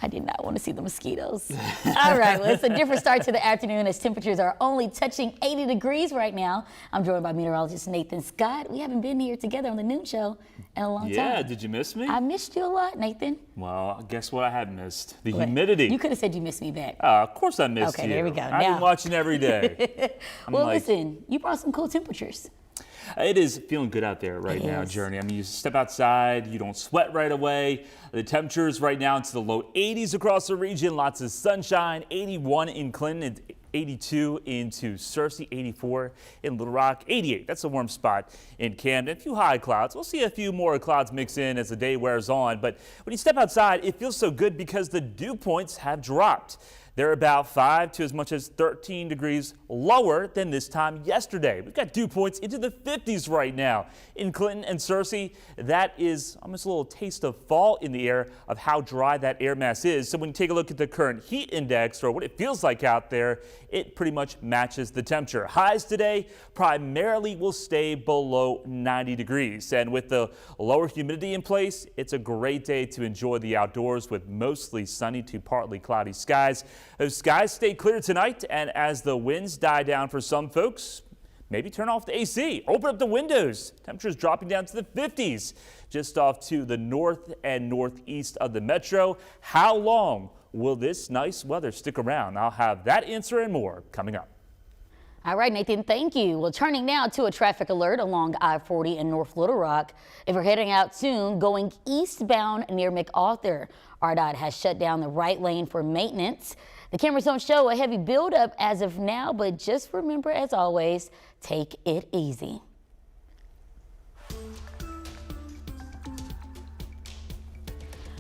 I did not want to see the mosquitoes. All right, well, it's a different start to the afternoon as temperatures are only touching 80 degrees right now. I'm joined by meteorologist Nathan Scott. We haven't been here together on the noon show in a long time. Yeah, did you miss me? I missed you a lot, Nathan. Well, guess what I had missed? The humidity. You could have said you missed me back. Of course I missed you. Okay, there we go. I've been watching every day. Well, listen, you brought some cool temperatures. It is feeling good out there right now, Jurnee. I mean, you step outside, you don't sweat right away. The temperatures right now into the low 80s across the region. Lots of sunshine. 81 in Clinton, 82 into Searcy, 84 in Little Rock, 88. That's a warm spot in Camden. A few high clouds. We'll see a few more clouds mix in as the day wears on. But when you step outside, it feels so good because the dew points have dropped. They're about 5 to as much as 13 degrees lower than this time yesterday. We've got dew points into the 50s right now in Clinton and Searcy. That is almost a little taste of fall in the air of how dry that air mass is. So when you take a look at the current heat index or what it feels like out there, it pretty much matches the temperature. Highs today primarily will stay below 90 degrees. And with the lower humidity in place, it's a great day to enjoy the outdoors with mostly sunny to partly cloudy skies. Those skies stay clear tonight, and as the winds die down for some folks, maybe turn off the AC, open up the windows. Temperatures dropping down to the 50s just off to the north and northeast of the metro. How long will this nice weather stick around? I'll have that answer and more coming up. All right, Nathan, thank you. Well, turning now to a traffic alert along I-40 in North Little Rock. If you're heading out soon, going eastbound near MacArthur, RDOT has shut down the right lane for maintenance. The cameras don't show a heavy buildup as of now, but just remember, as always, take it easy.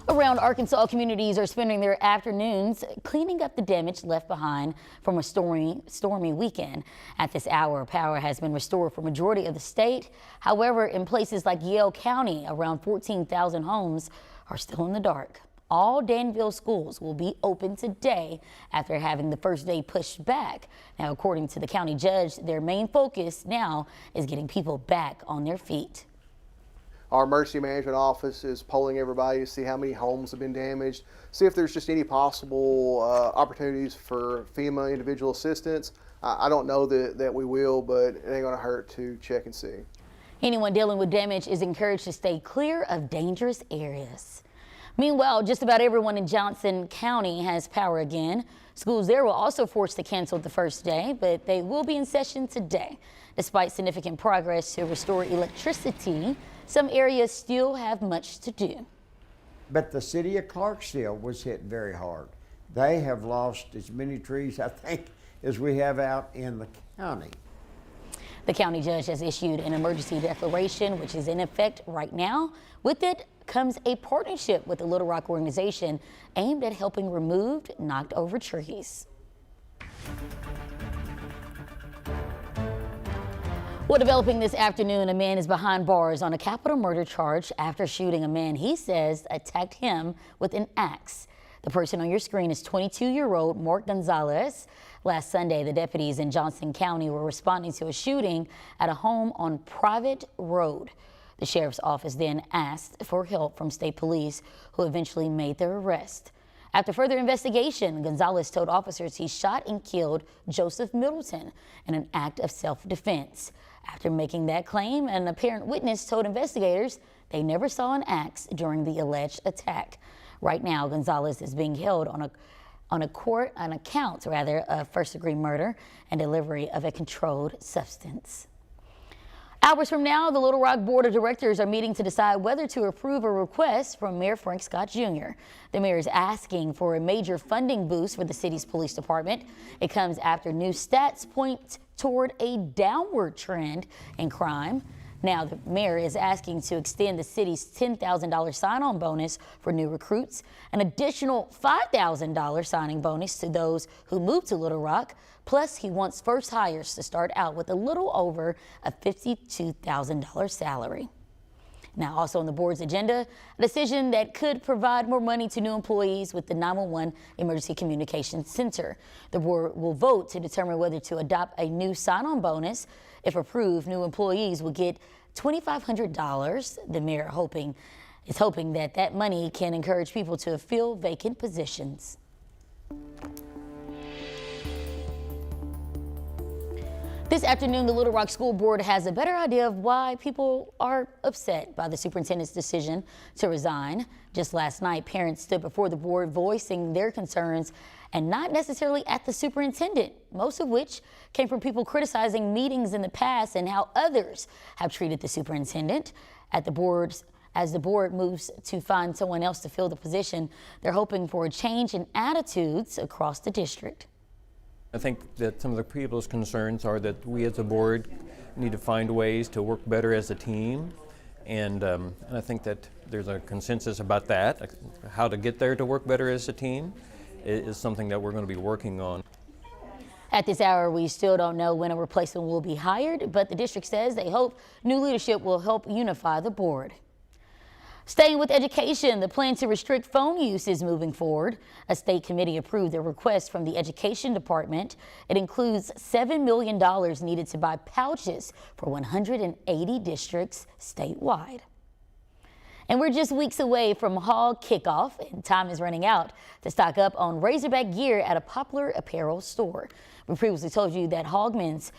Around Arkansas, communities are spending their afternoons cleaning up the damage left behind from a stormy weekend. At this hour, power has been restored for majority of the state. However, in places like Yale County, around 14,000 homes are still in the dark. All Danville schools will be open today after having the first day pushed back. Now, according to the county judge, their main focus now is getting people back on their feet. Our emergency management office is polling everybody to see how many homes have been damaged, see if there's just any possible opportunities for FEMA individual assistance. I don't know that we will, but it ain't gonna hurt to check and see. Anyone dealing with damage is encouraged to stay clear of dangerous areas. Meanwhile, just about everyone in Johnson County has power again. Schools there were also forced to cancel the first day, but they will be in session today. Despite significant progress to restore electricity, some areas still have much to do. But the city of Clarksville was hit very hard. They have lost as many trees, I think, as we have out in the county. The county judge has issued an emergency declaration, which is in effect right now. With it comes a partnership with the Little Rock organization aimed at helping remove knocked over trees. Well, developing this afternoon, a man is behind bars on a capital murder charge after shooting a man he says attacked him with an axe. The person on your screen is 22-year-old Mark Gonzalez. Last Sunday, the deputies in Johnson County were responding to a shooting at a home on private road. The sheriff's office then asked for help from state police, who eventually made their arrest. After further investigation, Gonzalez told officers he shot and killed Joseph Middleton in an act of self-defense. After making that claim, an apparent witness told investigators they never saw an axe during the alleged attack. Right now, Gonzalez is being held on account of first-degree murder and delivery of a controlled substance. Hours from now, the Little Rock Board of Directors are meeting to decide whether to approve a request from Mayor Frank Scott Jr. The mayor is asking for a major funding boost for the city's police department. It comes after new stats point toward a downward trend in crime. Now, the mayor is asking to extend the city's $10,000 sign-on bonus for new recruits, an additional $5,000 signing bonus to those who move to Little Rock. Plus, he wants first hires to start out with a little over a $52,000 salary. Now, also on the board's agenda, a decision that could provide more money to new employees with the 911 Emergency Communications Center. The board will vote to determine whether to adopt a new sign-on bonus. If approved, new employees will get $2,500. The mayor hoping is hoping that that money can encourage people to fill vacant positions. This afternoon, the Little Rock School Board has a better idea of why people are upset by the superintendent's decision to resign. Just last night, parents stood before the board voicing their concerns and not necessarily at the superintendent, most of which came from people criticizing meetings in the past and how others have treated the superintendent. As the board moves to find someone else to fill the position, they're hoping for a change in attitudes across the district. I think that some of the people's concerns are that we as a board need to find ways to work better as a team, and I think that there's a consensus about that. How to get there to work better as a team is something that we're going to be working on. At this hour, we still don't know when a replacement will be hired, but the district says they hope new leadership will help unify the board. Staying with education, the plan to restrict phone use is moving forward. A state committee approved a request from the Education Department. It includes $7 million needed to buy pouches for 180 districts statewide. And we're just weeks away from Hog kickoff, and time is running out to stock up on Razorback gear at a popular apparel store. We previously told you that Hogman's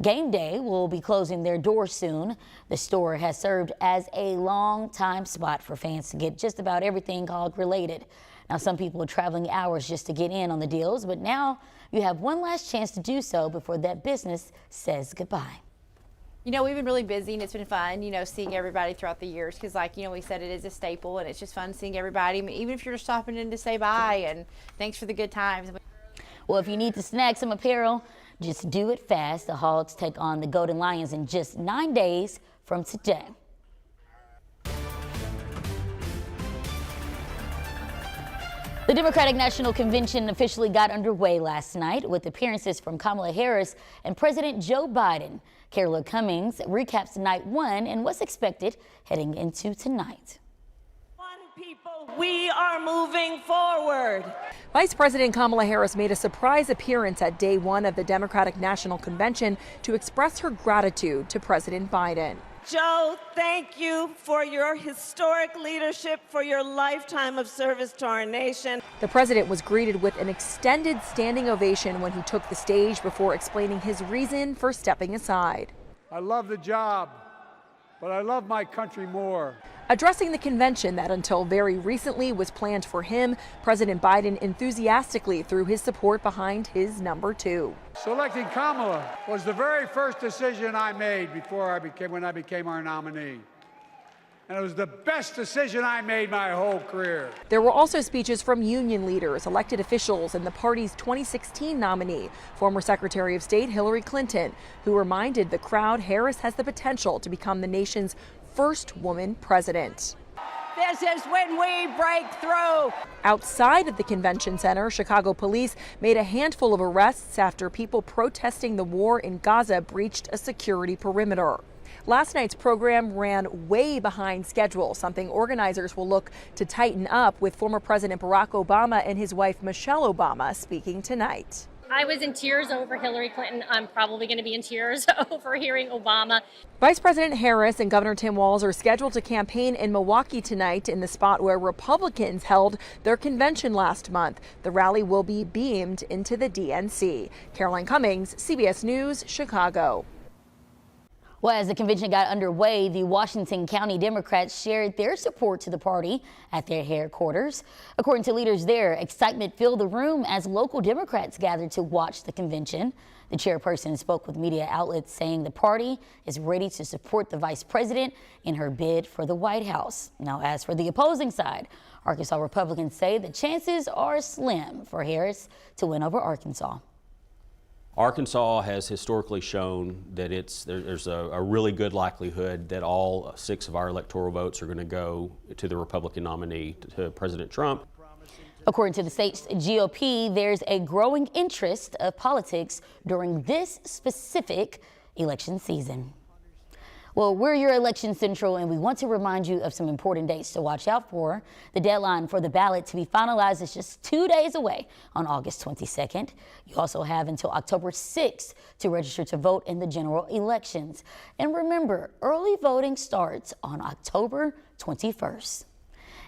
Game Day will be closing their doors soon. The store has served as a long-time spot for fans to get just about everything hog related. Now, some people are traveling hours just to get in on the deals, but now you have one last chance to do so before that business says goodbye. You know, we've been really busy and it's been fun, you know, seeing everybody throughout the years because, like, you know, we said it is a staple and it's just fun seeing everybody, even if you're just stopping in to say bye and thanks for the good times. Well, if you need to snag some apparel, just do it fast. The Hogs take on the Golden Lions in just 9 days from today. The Democratic National Convention officially got underway last night with appearances from Kamala Harris and President Joe Biden. Carla Cummings recaps night one and what's expected heading into tonight. People, we are moving forward. Vice President Kamala Harris made a surprise appearance at day one of the Democratic National Convention to express her gratitude to President Biden. Joe, thank you for your historic leadership, for your lifetime of service to our nation. The president was greeted with an extended standing ovation when he took the stage before explaining his reason for stepping aside. I love the job, but I love my country more. Addressing the convention that until very recently was planned for him, President Biden enthusiastically threw his support behind his number two. Selecting Kamala was the very first decision I made when I became our nominee. And it was the best decision I made my whole career. There were also speeches from union leaders, elected officials, and the party's 2016 nominee, former Secretary of State Hillary Clinton, who reminded the crowd Harris has the potential to become the nation's first woman president. This is when we break through. Outside of the convention center, Chicago police made a handful of arrests after people protesting the war in Gaza breached a security perimeter. Last night's program ran way behind schedule, something organizers will look to tighten up, with former President Barack Obama and his wife Michelle Obama speaking tonight. I was in tears over Hillary Clinton. I'm probably going to be in tears over hearing Obama. Vice President Harris and Governor Tim Walz are scheduled to campaign in Milwaukee tonight, in the spot where Republicans held their convention last month. The rally will be beamed into the DNC. Caroline Cummings, CBS News, Chicago. Well, as the convention got underway, the Washington County Democrats shared their support to the party at their headquarters. According to leaders there, excitement filled the room as local Democrats gathered to watch the convention. The chairperson spoke with media outlets saying the party is ready to support the vice president in her bid for the White House. Now, as for the opposing side, Arkansas Republicans say the chances are slim for Harris to win over Arkansas. Arkansas has historically shown that there's a really good likelihood that all 6 of our electoral votes are going to go to the Republican nominee, to President Trump. According to the state's GOP, there's a growing interest of politics during this specific election season. Well, we're your Election Central, and we want to remind you of some important dates to watch out for. The deadline for the ballot to be finalized is just 2 days away on August 22nd. You also have until October 6th to register to vote in the general elections. And remember, early voting starts on October 21st.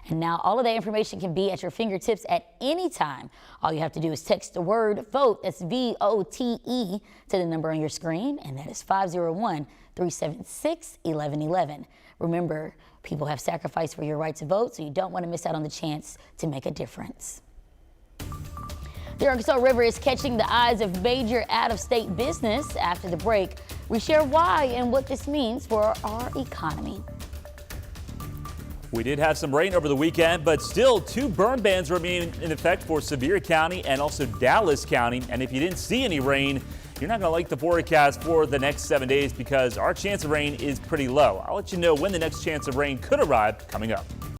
And now all of that information can be at your fingertips at any time. All you have to do is text the word VOTE, that's VOTE, to the number on your screen, and that is 501-376-1111. Remember, people have sacrificed for your right to vote, so you don't want to miss out on the chance to make a difference. The Arkansas River is catching the eyes of major out-of-state business. After the break, we share why and what this means for our economy. We did have some rain over the weekend, but still 2 burn bans remain in effect for Sevier County and also Dallas County. And if you didn't see any rain, you're not going to like the forecast for the next 7 days because our chance of rain is pretty low. I'll let you know when the next chance of rain could arrive coming up.